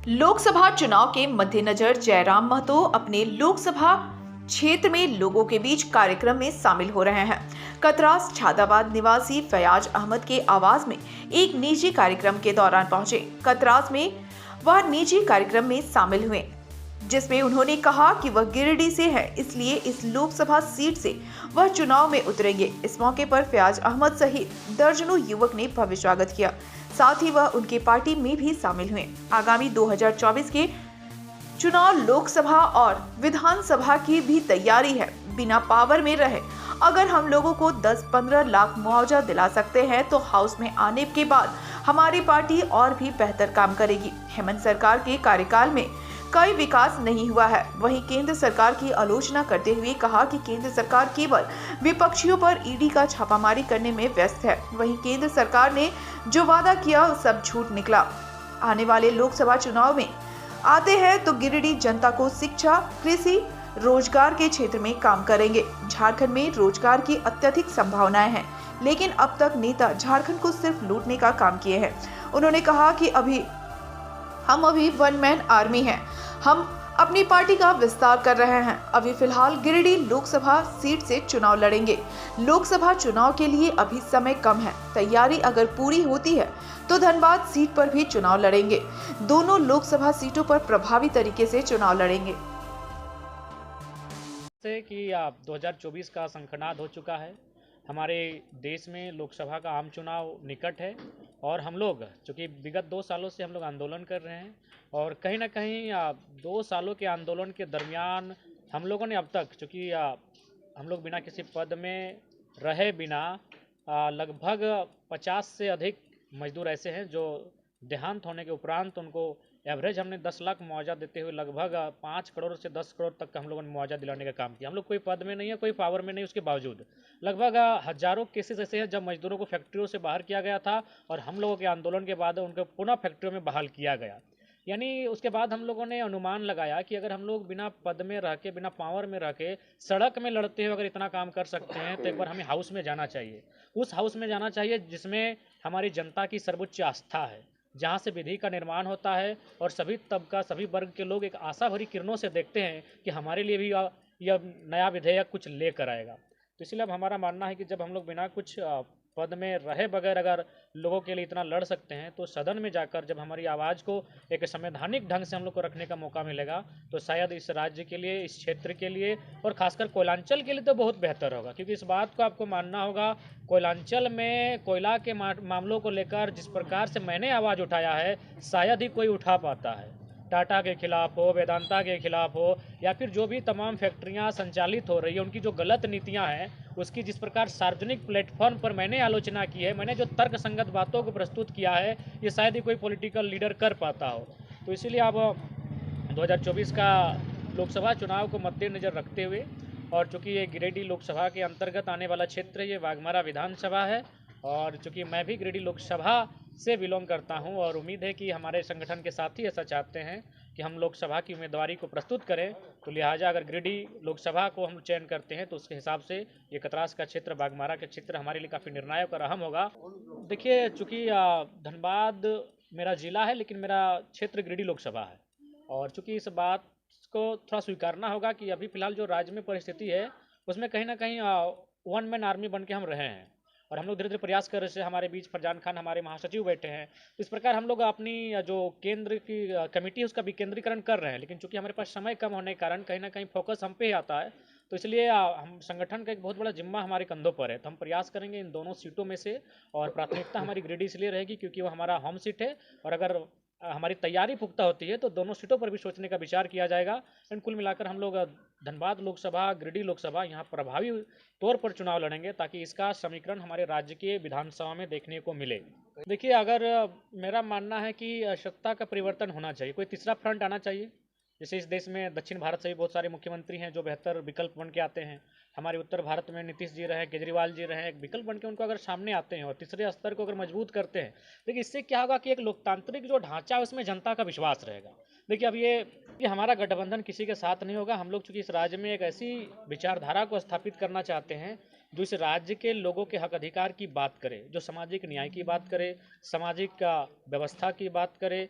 लोकसभा चुनाव के मद्देनजर जयराम महतो अपने लोकसभा क्षेत्र में लोगों के बीच कार्यक्रम में शामिल हो रहे हैं। कतरास छादाबाद निवासी फयाज अहमद के आवास में एक निजी कार्यक्रम के दौरान पहुंचे। कतरास में वह निजी कार्यक्रम में शामिल हुए, जिसमें उन्होंने कहा कि वह गिरिडीह से है, इसलिए इस लोकसभा सीट से वह चुनाव में उतरेंगे। इस मौके पर फयाज अहमद सहित दर्जनों युवक ने भव्य स्वागत किया। साथ ही वह उनके पार्टी में भी शामिल हुए। आगामी 2024 के चुनाव लोकसभा और विधानसभा की भी तैयारी है। बिना पावर में रहे अगर हम लोगों को 10-15 लाख मुआवजा दिला सकते हैं तो हाउस में आने के बाद हमारी पार्टी और भी बेहतर काम करेगी। हेमंत सरकार के कार्यकाल में कोई विकास नहीं हुआ है। वहीं केंद्र सरकार की आलोचना करते हुए कहा कि केंद्र सरकार केवल विपक्षियों पर ईडी का छापामारी करने में व्यस्त है। वहीं केंद्र सरकार ने जो वादा किया सब झूठ निकला। आने वाले लोकसभा चुनाव में आते हैं तो गिरिडीह जनता को शिक्षा, कृषि, रोजगार के क्षेत्र में काम करेंगे। झारखंड में रोजगार की अत्यधिक संभावनाएं हैं, लेकिन अब तक नेता झारखंड को सिर्फ लूटने का काम किए हैं। उन्होंने कहा कि हम अभी वन मैन आर्मी हैं। हम अपनी पार्टी का विस्तार कर रहे हैं। अभी फिलहाल गिरिडीह लोकसभा सीट से चुनाव लड़ेंगे। लोकसभा चुनाव के लिए अभी समय कम है। तैयारी अगर पूरी होती है तो धनबाद सीट पर भी चुनाव लड़ेंगे। दोनों लोकसभा सीटों पर प्रभावी तरीके से चुनाव लड़ेंगे। से कि 2024 का शंखनाद हो चुका है। हमारे देश में लोकसभा का आम चुनाव निकट है और हम लोग चूँकि विगत 2 सालों से हम लोग आंदोलन कर रहे हैं और कहीं ना कहीं 2 सालों के आंदोलन के दरमियान हम लोगों ने अब तक चूँकि हम लोग बिना किसी पद में रहे बिना लगभग 50 से अधिक मजदूर ऐसे हैं जो देहांत होने के उपरांत उनको एवरेज हमने 10 लाख मुआवजा देते हुए लगभग 5 करोड़ से 10 करोड़ तक का हम लोगों ने मुआवजा दिलाने का काम किया। हम लोग कोई पद में नहीं है, कोई पावर में नहीं, उसके बावजूद लगभग हजारों केसेस ऐसे हैं जब मजदूरों को फैक्ट्रियों से बाहर किया गया था और हम लोगों के आंदोलन के बाद उनको पुनः फैक्ट्रियों में बहाल किया गया। यानी उसके बाद हम लोगों ने अनुमान लगाया कि अगर हम लोग बिना पद में रह के, बिना पावर में रह के सड़क में लड़ते हुए अगर इतना काम कर सकते हैं तो एक बार हमें हाउस में जाना चाहिए। उस हाउस में जाना चाहिए जिसमें हमारी जनता की सर्वोच्च आस्था है, जहाँ से विधि का निर्माण होता है और सभी तबका, सभी वर्ग के लोग एक आशा भरी किरणों से देखते हैं कि हमारे लिए भी यह नया विधेयक कुछ लेकर आएगा। तो इसलिए अब हमारा मानना है कि जब हम लोग बिना कुछ पद में रहे बगैर अगर लोगों के लिए इतना लड़ सकते हैं तो सदन में जाकर जब हमारी आवाज़ को एक संवैधानिक ढंग से हम लोग को रखने का मौका मिलेगा तो शायद इस राज्य के लिए, इस क्षेत्र के लिए और खासकर कोयलांचल के लिए तो बहुत बेहतर होगा। क्योंकि इस बात को आपको मानना होगा, कोयलांचल में कोयला के मामलों को लेकर जिस प्रकार से मैंने आवाज़ उठाया है शायद ही कोई उठा पाता है। टाटा के खिलाफ हो, वेदांता के खिलाफ हो या फिर जो भी तमाम फैक्ट्रियां संचालित हो रही है उनकी जो गलत नीतियां हैं उसकी जिस प्रकार सार्वजनिक प्लेटफॉर्म पर मैंने आलोचना की है, मैंने जो तर्क संगत बातों को प्रस्तुत किया है, ये शायद ही कोई पॉलिटिकल लीडर कर पाता हो। तो इसीलिए अब 2024 का लोकसभा चुनाव को मद्देनजर रखते हुए और चूँकि ये गिरिडीह लोकसभा के अंतर्गत आने वाला क्षेत्र ये वाघमारा विधानसभा है और चूँकि मैं भी गिरिडीह लोकसभा से बिलोंग करता हूं और उम्मीद है कि हमारे संगठन के साथी ऐसा चाहते हैं कि हम लोकसभा की उम्मीदवारी को प्रस्तुत करें, तो लिहाजा अगर गिरिडीह लोकसभा को हम चयन करते हैं तो उसके हिसाब से ये कतरास का क्षेत्र, बाघमारा का क्षेत्र हमारे लिए काफ़ी निर्णायक और अहम होगा। देखिए, चूँकि धनबाद मेरा जिला है लेकिन मेरा क्षेत्र गिरिडीह लोकसभा है और चूँकि इस बात को थोड़ा स्वीकारना होगा कि अभी फ़िलहाल जो राज्य में परिस्थिति है उसमें कहीं ना कहीं वन मैन आर्मी बन के हम रहे हैं और हम लोग धीरे धीरे प्रयास कर रहे हैं। हमारे बीच फरजान खान हमारे महासचिव बैठे हैं, तो इस प्रकार हम लोग अपनी जो केंद्र की कमेटी है उसका विकेंद्रीकरण कर रहे हैं। लेकिन चूंकि हमारे पास समय कम होने के कारण कहीं ना कहीं फोकस हम पे ही आता है, तो इसलिए हम संगठन का एक बहुत बड़ा जिम्मा हमारे कंधों पर है। तो हम प्रयास करेंगे इन दोनों सीटों में से और प्राथमिकता हमारी गिरिडीह इसलिए रहेगी क्योंकि वो हमारा होम सीट है और अगर हमारी तैयारी पुख्ता होती है तो दोनों सीटों पर भी सोचने का विचार किया जाएगा। एंड कुल मिलाकर हम लोग धनबाद लोकसभा, गिरिडीह लोकसभा यहाँ प्रभावी तौर पर चुनाव लड़ेंगे ताकि इसका समीकरण हमारे राज्य के विधानसभा में देखने को मिले। देखिए, अगर मेरा मानना है कि सत्ता का परिवर्तन होना चाहिए, कोई तीसरा फ्रंट आना चाहिए। जैसे इस देश में दक्षिण भारत से भी बहुत सारे मुख्यमंत्री हैं जो बेहतर विकल्प बन के आते हैं। हमारे उत्तर भारत में नीतीश जी रहे, केजरीवाल जी रहे, एक विकल्प बन के उनको अगर सामने आते हैं और तीसरे स्तर को अगर मजबूत करते हैं, देखिए इससे क्या होगा कि एक लोकतांत्रिक जो ढांचा है उसमें जनता का विश्वास रहेगा। देखिए, अब ये हमारा गठबंधन किसी के साथ नहीं होगा। हम लोग चूंकि इस राज्य में एक ऐसी विचारधारा को स्थापित करना चाहते हैं जो इस राज्य के लोगों के हक अधिकार की बात करे, जो सामाजिक न्याय की बात करे, सामाजिक व्यवस्था की बात करे